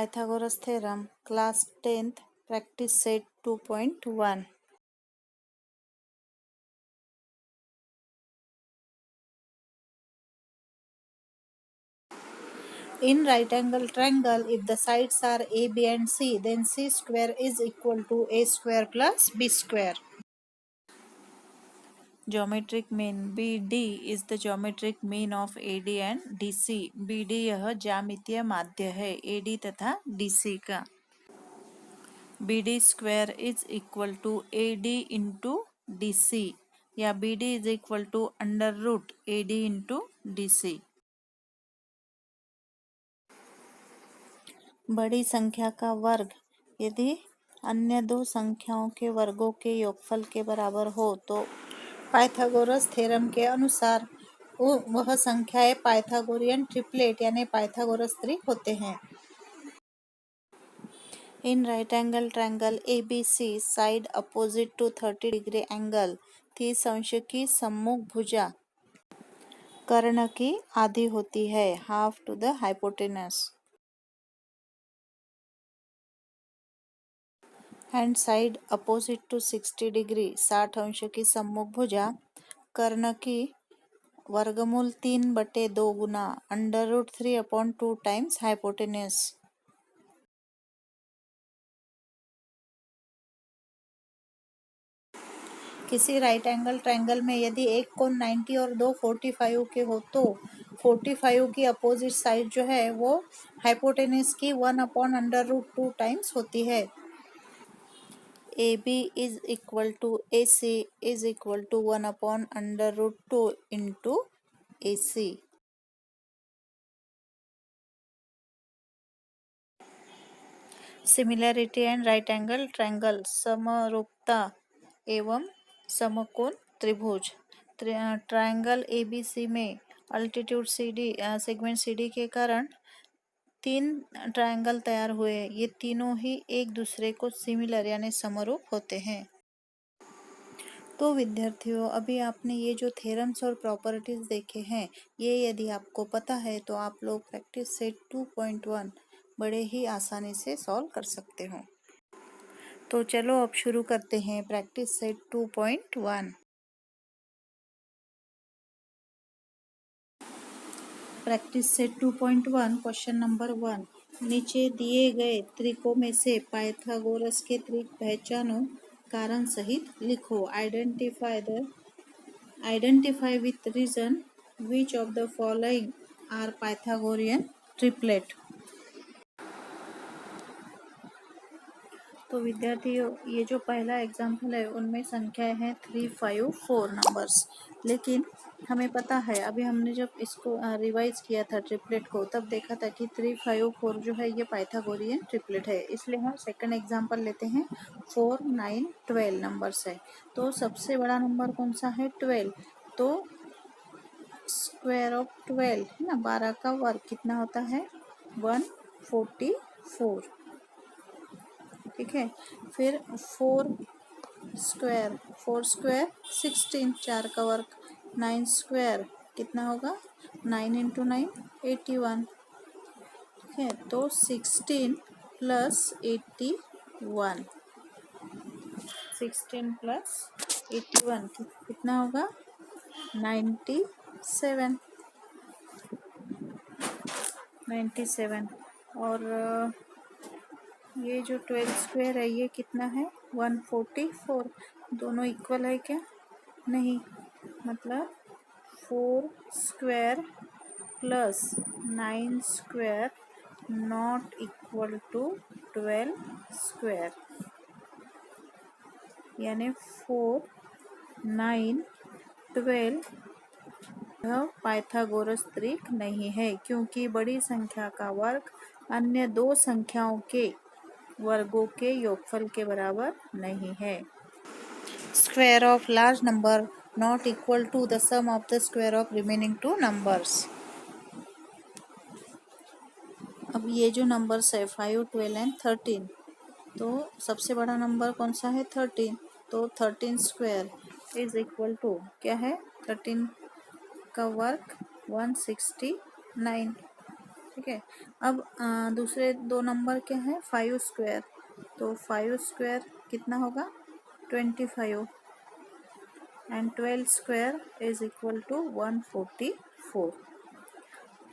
Pythagoras theorem, class 10th, practice set 2.1. In right angle triangle, if the sides are A, B and C, then C square is equal to A square plus B square. Geometric mean BD is the geometric mean of AD and DC. BD यह ज्यामितीय माध्य है AD तथा DC का. BD square is equal to AD into DC या BD is equal to under root AD into DC. बड़ी संख्या का वर्ग यदि अन्य दो संख्याओं के वर्गों के योगफल के बराबर हो तो पाइथागोरस थ्योरम के अनुसार वह संख्याएं पाइथागोरियन ट्रिपलेट यानी पाइथागोरस त्रिक होते हैं. In right angle triangle ABC, side opposite to 30 degree angle, 30 अंश की सम्मुख भुजा कर्ण की आधी होती है, half to the hypotenuse. And side opposite to 60 degree, 60 अंश की सम्मुख भुजा कर्ण की वर्गमूल 3/2 गुना √3/2 टाइम्स हाइपोटेन्यूज. किसी राइट एंगल ट्रायंगल में यदि एक कोण 90 और दो 45 के हो तो 45 की अपोजिट साइड जो है वो हाइपोटेन्यूज की 1/√2 टाइम्स होती है. AB is equal to AC is equal to 1/√2 into AC. Similarity and right angle triangle, समरूपता एवं समकोण त्रिभुज. ट्रायंगल ABC में अल्टीट्यूड CD सेगमेंट CD के कारण 3 ट्रायंगल तैयार हुए. ये तीनों ही एक दूसरे को सिमिलर यानी समरूप होते हैं. तो विद्यार्थियों, अभी आपने ये जो थ्योरम्स और प्रॉपर्टीज देखे हैं, ये यदि आपको पता है तो आप लोग प्रैक्टिस सेट 2.1 बड़े ही आसानी से सॉल्व कर सकते हो. तो चलो अब शुरू करते हैं practice set 2.1. Practice set 2.1 question number 1. नीचे दिए गए त्रिकों में से पाइथागोरस के त्रिक पहचानो, कारण सहित लिखो. Identify with reason which of the following are Pythagorean triplet. तो विद्यार्थियों, ये जो पहला एग्जाम्पल है उनमें संख्याएं हैं 3, 5, 4 नंबर्स. लेकिन हमें पता है, अभी हमने जब इसको रिवाइज किया था ट्रिपलेट को, तब देखा था कि 3, 5, 4 जो है ये पाइथागोरियन ट्रिपलेट है. इसलिए हम सेकंड एग्जाम्पल लेते हैं. 4, 9, 12 नंबर्स है. तो सबसे बड़ा नंबर कौन सा है? 12. तो स्क्वायर ऑफ 12 है ना, 12 का वर्ग कितना होता है? 144. ठीक है. फिर 4 स्क्वायर 16, 4 का वर्ग. 9 स्क्वायर कितना होगा? 9 इंटू 9 81. ठीक है. तो 16 प्लस 81 कितना होगा? 97. और ये जो 12 स्क्वायर है ये कितना है? 144. दोनों इक्वल है क्या? नहीं. मतलब 4 square plus 9 square not equal to 12 square. यानी 4, 9, 12 यह पाइथागोरस त्रिक नहीं है, क्योंकि बड़ी संख्या का वर्ग अन्य दो संख्याओं के वर्गों के योगफल के बराबर नहीं है. Square of large number not equal to the sum of the square of remaining two numbers. अब ये जो नंबर्स है 5, 12 एंड 13, तो सबसे बड़ा नंबर कौन सा है? 13. तो 13 स्क्वायर इज इक्वल टू क्या है? 13 का वर्ग 169. ठीक है। अब दूसरे दो नंबर क्या है, 5 स्क्वायर, तो 5 स्क्वायर कितना होगा 25 and 12 square is equal to 144।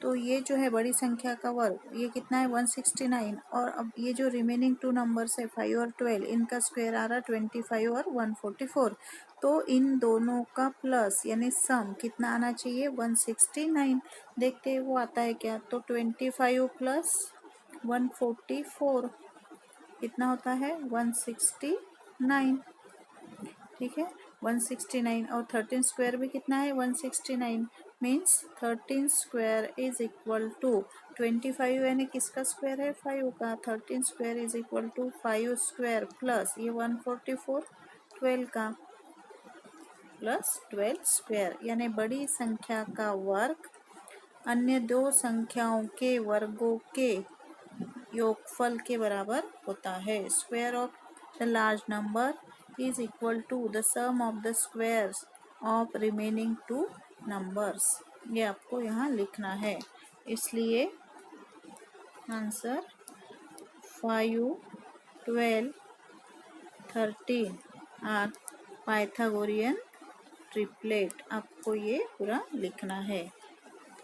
तो ये जो है बड़ी संख्या का वर्ग, ये कितना है 169। और अब ये जो रिमेनिंग टू नंबर्स है 5 और 12, इनका स्क्वायर आ रहा 25 और 144। तो इन दोनों का प्लस यानी सम कितना आना चाहिए 169। देखते हैं वो आता है क्या। तो 25 प्लस 144 कितना होता है 169। ठीक है, 169। और 13 स्क्वायर भी कितना है 169। Means 13 square is equal to 25 यानी किसका स्क्वायर है 5 का। 13 square is equal to 5 square plus ये 144 12 का प्लस 12 स्क्वायर यानी बड़ी संख्या का वर्ग अन्य दो संख्याओं के वर्गों के योगफल के बराबर होता है। Square of the large number is equal to the sum of the squares of remaining two numbers। ये आपको यहाँ लिखना है। इसलिए आंसर 5, 12, 13 आर पाइथागोरियन ट्रिपलेट। आपको ये पूरा लिखना है।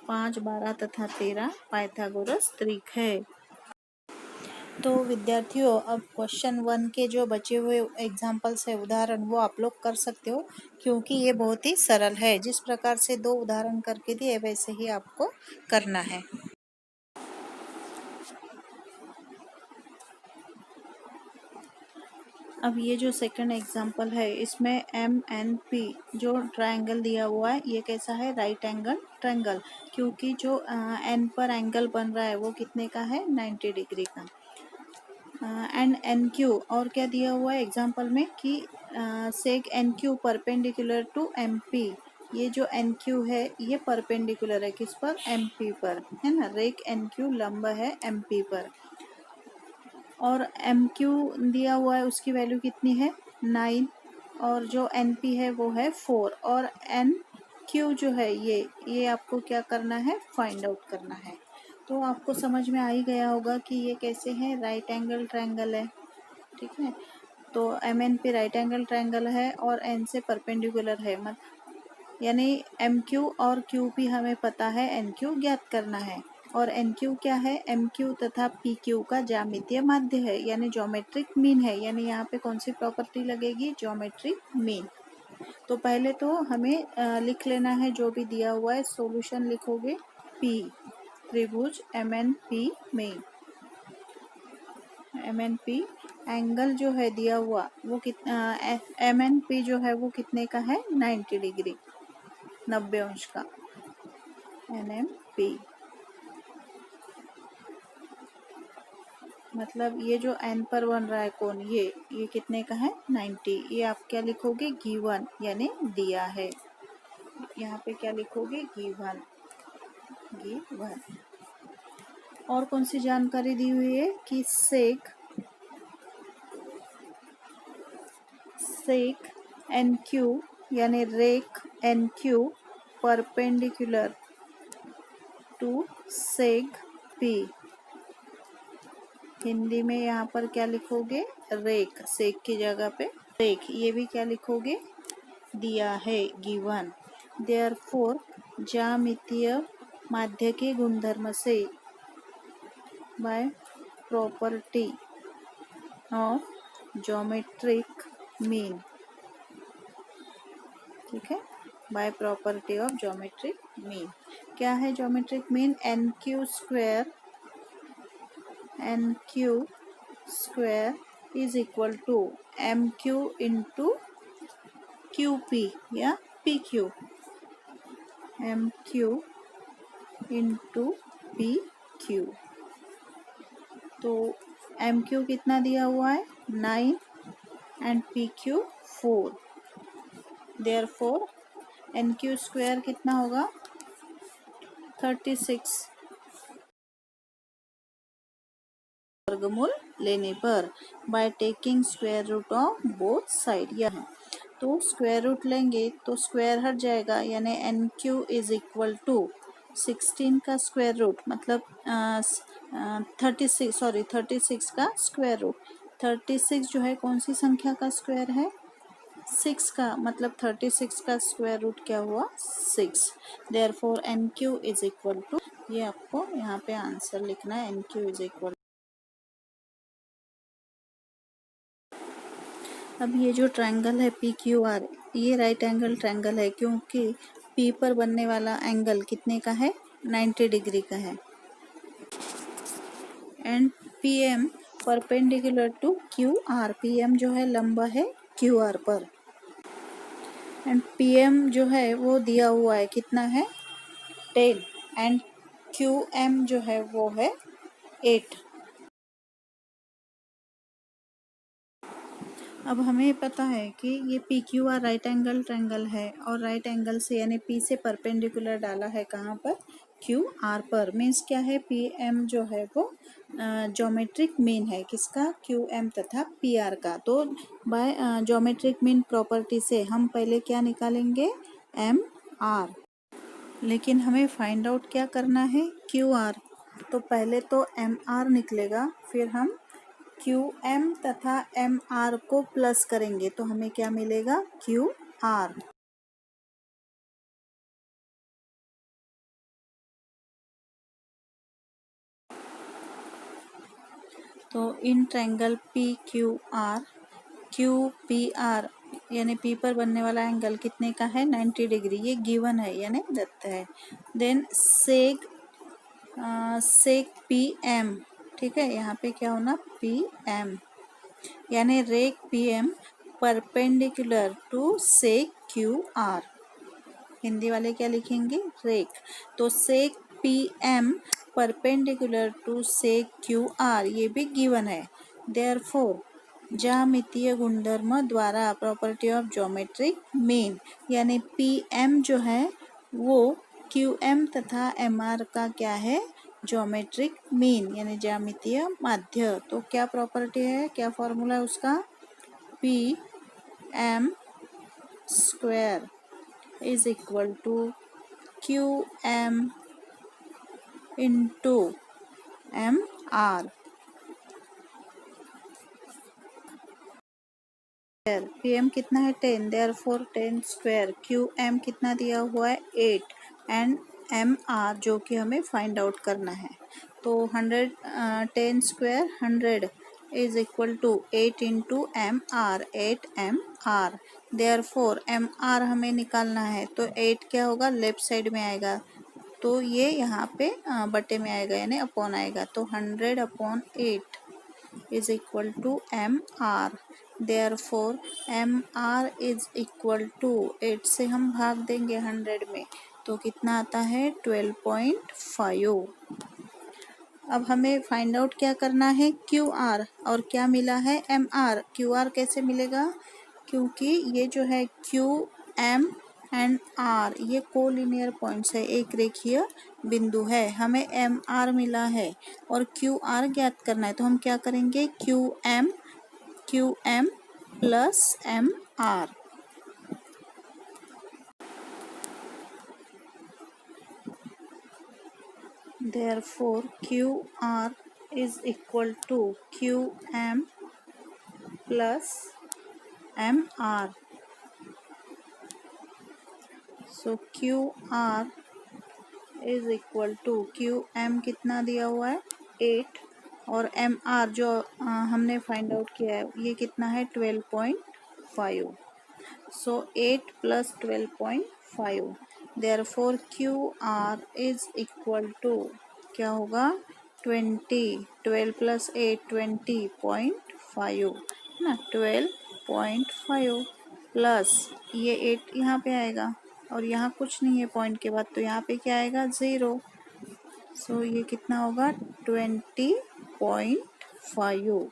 5, 12 तथा 13 पाइथागोरस त्रिक है। तो विद्यार्थियों, अब क्वेश्चन 1 के जो बचे हुए एग्जाम्पल्स है उदाहरण, वो आप लोग कर सकते हो क्योंकि ये बहुत ही सरल है। जिस प्रकार से 2 उदाहरण करके दिए वैसे ही आपको करना है। अब ये जो सेकंड एग्जाम्पल है इसमें MNP जो ट्रायंगल दिया हुआ है, ये कैसा है राइट एंगल ट्रायंगल, क्योंकि जो N पर एंगल बन रहा है वो कितने का है 90 डिग्री का। एंड NQ और क्या दिया हुआ है एग्जाम्पल में कि सेक NQ परपेंडिकुलर टू MP। ये जो NQ है ये परपेंडिकुलर है किस पर MP पर, है ना। रेक NQ लंबा है MP पर और MQ दिया हुआ है उसकी वैल्यू कितनी है 9 और जो NP है वो है 4 और NQ जो है ये आपको क्या करना है फाइंड आउट करना है। तो आपको समझ में आ ही गया होगा कि ये कैसे है राइट एंगल ट्रायंगल है। ठीक है, तो MNP राइट एंगल ट्रायंगल है और N से परपेंडिकुलर है, यानी MQ और QP हमें पता है, NQ ज्ञात करना है। और NQ क्या है MQ तथा PQ का ज्यामितीय माध्य है यानी ज्योमेट्रिक मीन है। यानी यहाँ पे कौन सी प्रॉपर्टी लगेगी ज्योमेट्रिक मीन। तो पहले तो हमें लिख लेना है जो भी दिया हुआ है। सॉल्यूशन लिखोगे P त्रिभुज MNP में MNP एंगल जो है दिया हुआ वो कितना MNP जो है वो कितने का है 90 डिग्री 90 अंश का NMP। मतलब ये जो N पर बन रहा है कोण ये कितने का है 90। ये आप क्या लिखोगे गिवन यानी दिया है। यहाँ पे क्या लिखोगे गिवन। और कौन सी जानकारी दी हुई है कि सेक NQ यानी रेक NQ परपेंडिकुलर टू सेक P। हिंदी में यहाँ पर क्या लिखोगे रेक, सेक की जगह पे रेक। ये भी क्या लिखोगे दिया है गिवन। देयरफॉर ज्यामितीय माध्य के गुणधर्म से by property of geometric mean. ठीक है, by property of geometric mean. क्या है geometric mean NQ square is equal to MQ into QP या PQ। MQ into PQ। तो MQ कितना दिया हुआ है 9 and PQ 4। Therefore NQ square कितना होगा 36 वर्गमूल लेने पर by taking square root of both side. यह तो स्क्वायर रूट लेंगे तो स्क्वायर हट जाएगा यानी NQ इज इक्वल टू 16 का स्क्वायर रूट मतलब 36 का स्क्वायर रूट। 36 जो है कौन सी संख्या का स्क्वायर है? 6 का, मतलब 36 का स्क्वायर रूट क्या हुआ? 6। Therefore N Q is equal to, ये आपको यहाँ पे आंसर लिखना है, एन क्यू इज इक्वल। अब ये जो ट्रायंगल है पी क्यू आर, ये राइट एंगल ट्रायंगल है क्योंकि पी पर बनने वाला एंगल कितने का है? 90 डिग्री का है। And P M perpendicular to Q R, P M जो है लंबा है क्यू आर पर। एंड पी एम जो है वो दिया हुआ है, कितना है? 10। एंड क्यू एम जो है वो है 8। अब हमें पता है कि ये P Q are right angle triangle है और राइट एंगल से यानी पी से परपेंडिकुलर डाला है कहाँ पर? क्यू आर पर। मीन्स क्या है? पी एम जो है वो ज्योमेट्रिक मीन है, किसका? क्यू एम तथा पी आर का। तो बाय ज्योमेट्रिक मीन प्रॉपर्टी से हम पहले क्या निकालेंगे? M R. लेकिन हमें फाइंड आउट क्या करना है? Q R. तो पहले तो एम आर निकलेगा, फिर हम क्यू एम तथा एम आर को प्लस करेंगे तो हमें क्या मिलेगा? Q R. तो in triangle P Q R, Q P R यानी पी पर बनने वाला एंगल कितने का है? 90 डिग्री। ये गिवन है यानी दत्त है। Then seg seg P M, ठीक है, यहाँ पे क्या होना? पी एम यानी रेक P M perpendicular to seg Q R. Hindi वाले क्या लिखेंगे? रेक। तो seg P M perpendicular to seg Q R, ये भी गिवन है। देयरफॉर ज्यामितीय गुणधर्म द्वारा प्रॉपर्टी ऑफ ज्योमेट्रिक मीन, यानी पी एम जो है वो क्यू एम तथा एम आर का क्या है? ज्योमेट्रिक मीन यानी ज्यामितीय माध्य। तो क्या प्रॉपर्टी है, क्या फॉर्मूला है उसका? P M square is equal to QM into MR। PM कितना है? 10। Therefore 10 square. QM कितना दिया हुआ है? 8। एंड MR जो कि हमें फाइंड आउट करना है। तो 100 10 square 100 is equal to 8 into MR, 8 MR। Therefore MR हमें निकालना है तो 8 क्या होगा? लेफ्ट साइड में आएगा, तो ये यहाँ पे बटे में आएगा यानी अपॉन आएगा। तो 100 upon 8 is equal to MR। Therefore MR is equal to 8 से हम भाग देंगे 100 में तो कितना आता है? 12.5। अब हमें फाइंड आउट क्या करना है? Q are. और क्या मिला है? M R. क्यू आर कैसे मिलेगा? क्योंकि ये जो है क्यू एम एंड आर ये कोलिनियर पॉइंट्स है, एक रेखीय बिंदु है। हमें एम आर मिला है और क्यू आर ज्ञात करना है तो हम क्या करेंगे? Q M plus M R. Therefore QR is equal to QM plus MR। So QR is equal to QM कितना दिया हुआ है? 8 और MR जो हमने फाइंड आउट किया है ये कितना है? 12.5। So 8 plus 12.5। Therefore QR is equal to क्या होगा? 20। 12 plus 8 20.5 ना, 12.5 प्लस ये 8 यहाँ पे आएगा और यहाँ कुछ नहीं है पॉइंट के बाद, तो यहाँ पे क्या आएगा? 0। सो ये कितना होगा? 20.5।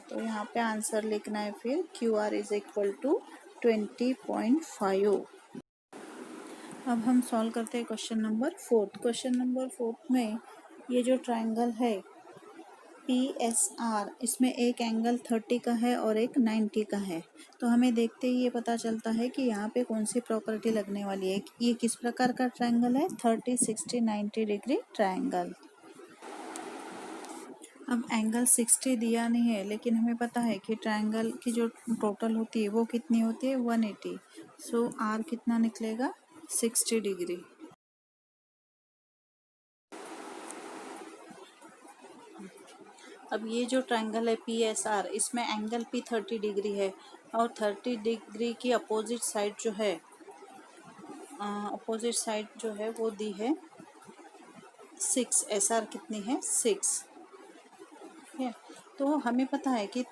तो यहाँ पे आंसर लिखना है फिर Q R is equal to 20.5। अब हम सॉल्व करते हैं क्वेश्चन नंबर 4। क्वेश्चन नंबर 4 में ये जो ट्रायंगल है PSR, इसमें एक एंगल 30 का है और एक 90 का है। तो हमें देखते ही ये पता चलता है कि यहाँ पे कौन सी प्रॉपर्टी लगने वाली है। ये किस प्रकार का ट्रायंगल है? 30, 60, 90 डिग्री ट्रायंगल। अब एंगल 60 दिया नहीं है, लेकिन हमें पता है कि ट्रायंगल की जो टोटल होती है वो कितनी होती है? 180। सो R कितना निकलेगा? 60 डिग्री। अब ये जो ट्रायंगल है PSR, इसमें एंगल P 30 डिग्री है और 30 डिग्री की अपोजिट साइड जो है वो दी है 6। SR कितनी है? 6। ठीक है, तो हमें पता है कि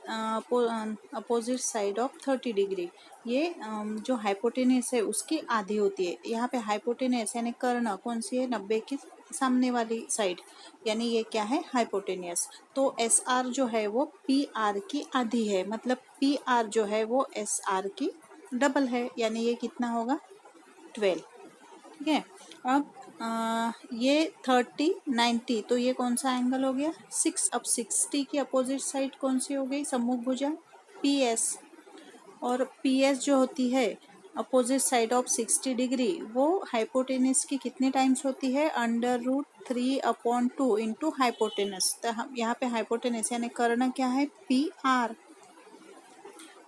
अपोजिट साइड ऑफ 30 डिग्री, ये जो हाइपोटेनस है उसकी आधी होती है। यहाँ पे हाइपोटेनस यानी कर्ण कौन सी है? 90 की सामने वाली साइड, यानी ये क्या है? हाइपोटेनियस। तो एस आर जो है वो पी आर की आधी है, मतलब पी आर जो है वो एस आर की डबल है, यानी ये कितना होगा? 12। ठीक है, अब ये 30, 90, तो ये कौन सा एंगल हो गया? 6। अब 60 की अपोजिट साइड कौन सी हो गई? सम्मुख भुजा PS। और PS जो होती है अपोजिट साइड ऑफ 60 डिग्री, वो हाइपोटेनस की कितने टाइम्स होती है? √3/2 इंटू हाइपोटेनस। तो हम यहाँ पे हाइपोटेनस यानी कर्ण क्या है? PR।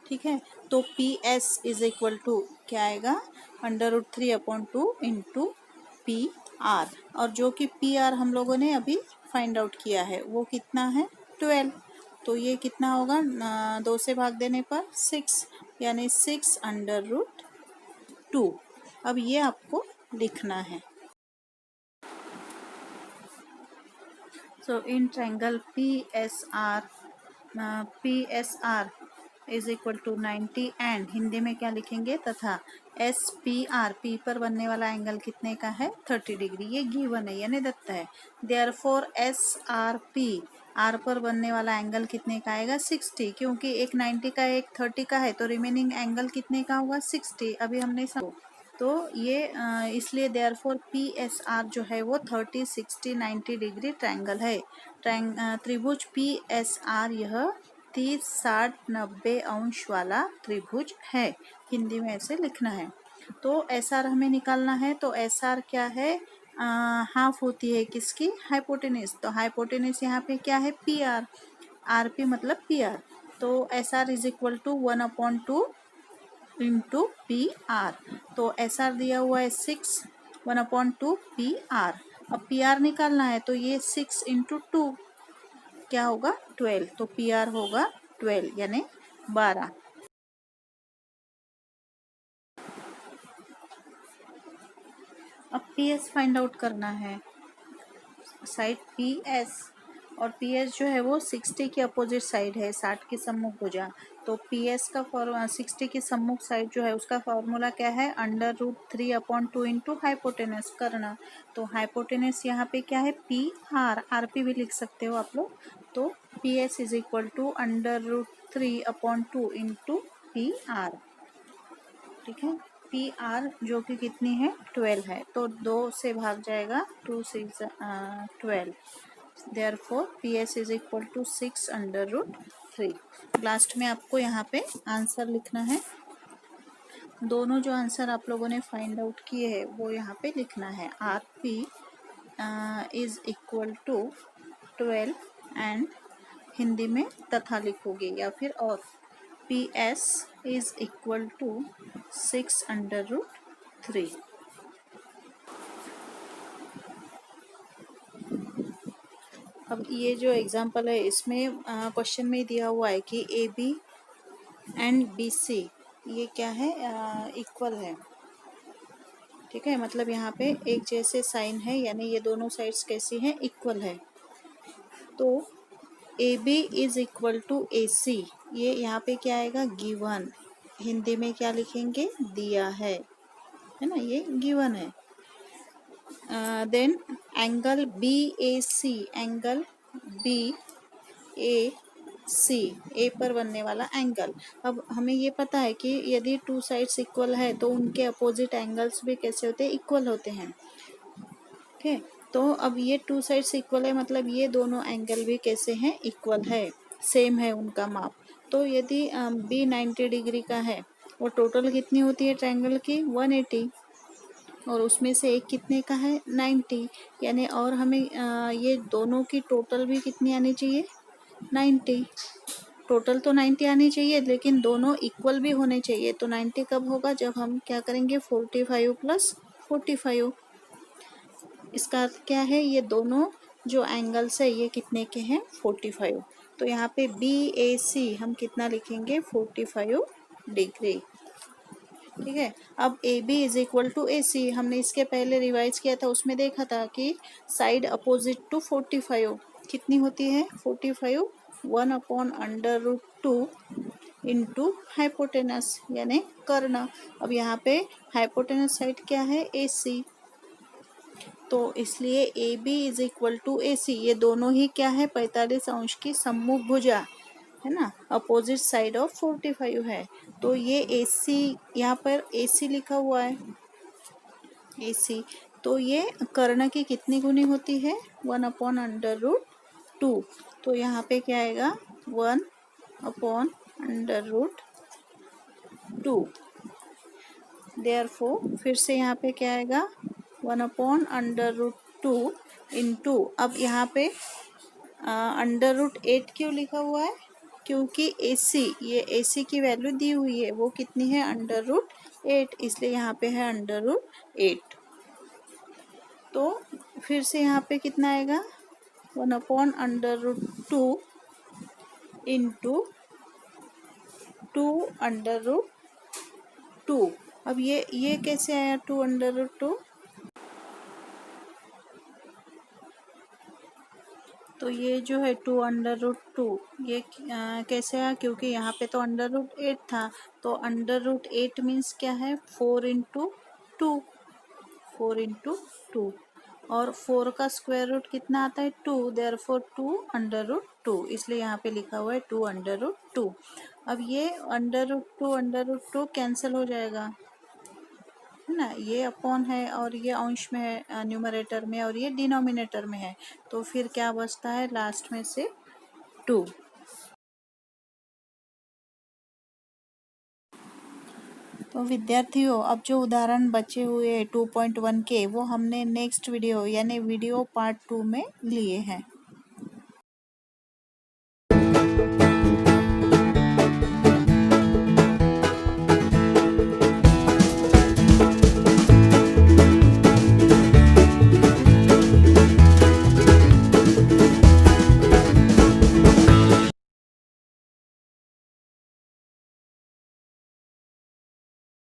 ठीक है, तो PS इज इक्वल टू क्या आएगा? √3/2 इंटू PR। और जो कि PR हम लोगों ने अभी फाइंड आउट किया है वो कितना है? 12। तो ये कितना होगा? 2 से भाग देने पर 6, यानी 6/√2। अब ये आपको लिखना है। So in triangle PSR is equal to 90 and Hindi में क्या लिखेंगे? तथा SPR, P पर बनने वाला एंगल कितने का है? 30 डिग्री। ये गिवन है यानी दत्त है। देयरफॉर SRP, R पर बनने वाला एंगल कितने का आएगा? 60, क्योंकि एक 90 का एक 30 का है, तो रिमेनिंग एंगल कितने का होगा? 60। अभी हमने तो ये इसलिए देयरफॉर PSR जो है वो 30, 60, 90 डिग्री ट्रायंगल है। त्रिभुज PSR यह 30, 60, 90 अंश वाला त्रिभुज है। हिंदी में ऐसे लिखना है। तो SR हमें निकालना है, तो SR क्या है? हाफ होती है किसकी? हाइपोटेनस। तो हाइपोटेनस यहाँ पे क्या है? PR। RP मतलब PR। तो SR is equal to 1/2 into PR। तो SR दिया हुआ है 6, 1/2 PR। अब PR निकालना है, तो ये 6 इंटू 2 क्या होगा? 12। तो PR होगा 12 यानी 12। अब PS फाइंड आउट करना है। साइड PS, और PS जो है वो 60 की अपोजिट साइड है, 60 की सम्मुख भुजा। तो PS का 60 की सम्मुख साइड जो है उसका फॉर्मूला क्या है? √3/2 इंटू हाइपोटेनस कर्ण। तो हाइपोटेनस यहाँ पे क्या है? PR। RP भी लिख सकते हो आप लोग। तो PS is equal to √3/2 into PR। ठीक है, PR जो कि कितनी है? 12 है, तो 2 से भाग जाएगा, 2 6 12। Therefore PS is equal to 6/√3। Last में आपको यहाँ पे आंसर लिखना है। दोनों जो आंसर आप लोगों ने फाइंड आउट किए हैं वो यहाँ पे लिखना है। RP is equal to 12 and Hindi में तथा लिखोगे, या फिर और PS इज इक्वल टू 6/√3। अब ये जो एग्जाम्पल है इसमें क्वेश्चन में दिया हुआ है कि AB एंड BC ये क्या है? इक्वल है। ठीक है, मतलब यहाँ पे एक जैसे साइन है, यानी ये दोनों साइड्स कैसी हैं? इक्वल है। तो AB is equal to AC, ये यहाँ पे क्या आएगा? गिवन। हिंदी में क्या लिखेंगे? दिया है ना, ये गिवन है। Then angle BAC, angle BAC, A पर बनने वाला एंगल। अब हमें ये पता है कि यदि 2 साइड्स इक्वल है तो उनके अपोजिट एंगल्स भी कैसे होते हैं? इक्वल होते हैं। ठीक है, तो अब ये टू साइड्स इक्वल है, मतलब ये दोनों एंगल भी कैसे हैं, इक्वल है, सेम है उनका माप। तो यदि बी 90 डिग्री का है और टोटल कितनी होती है ट्रायंगल की, 180, और उसमें से एक कितने का है, 90, यानी और हमें ये दोनों की टोटल भी कितनी आनी चाहिए, 90। टोटल तो 90 आनी चाहिए, लेकिन दोनों इक्वल भी होने चाहिए। तो 90 कब होगा, जब हम क्या करेंगे, 45 प्लस 45। इसका अर्थ क्या है, ये दोनों जो एंगल्स है ये कितने के हैं, 45। तो यहाँ पे बी ए सी हम कितना लिखेंगे, 45 डिग्री। ठीक है। अब A B is equal to A C, हमने इसके पहले रिवाइज किया था, उसमें देखा था कि साइड अपोजिट टू 45 कितनी होती है, 45 1/√2 इंटू हाइपोटेनस यानी कर्ण। अब यहाँ पे हाइपोटेनस साइड क्या है, ए सी, तो इसलिए A B is equal to A C, ये दोनों ही क्या है, 45 अंश की सम्मुख भुजा है ना, अपोजिट साइड ऑफ 45 है। तो ये ए सी, यहाँ पर ए सी लिखा हुआ है, ए सी, तो ये कर्ण की कितनी गुनी होती है, 1/√2। तो यहाँ पे क्या आएगा, 1/√2। देयरफॉर फिर से यहाँ पे क्या आएगा, 1/√2 इंटू, अब यहाँ पे √8 क्यों लिखा हुआ है, क्योंकि AC, ये AC की वैल्यू दी हुई है, वो कितनी है, √8, इसलिए यहाँ पे है √8। तो फिर से यहाँ पे कितना आएगा, 1/√2 इंटू 2/√2। अब ये कैसे आया 2/√2, तो ये जो है 2/√2 ये कैसे आया, क्योंकि यहाँ पे तो √8 था, तो √8 मीन्स क्या है, 4 इंटू 2, 4 इंटू 2, और 4 का स्क्वायर रूट कितना आता है, 2, देयरफॉर 2/√2, इसलिए यहाँ पे लिखा हुआ है 2/√2। अब ये √2 कैंसिल हो जाएगा, है ना, ये अपॉन है और ये अंश में है, न्यूमरेटर में, और ये डिनोमिनेटर में है, तो फिर क्या बचता है लास्ट में से, 2। तो विद्यार्थियों, अब जो उदाहरण बचे हुए 2.1 के, वो हमने नेक्स्ट वीडियो यानी वीडियो पार्ट 2 में लिए हैं।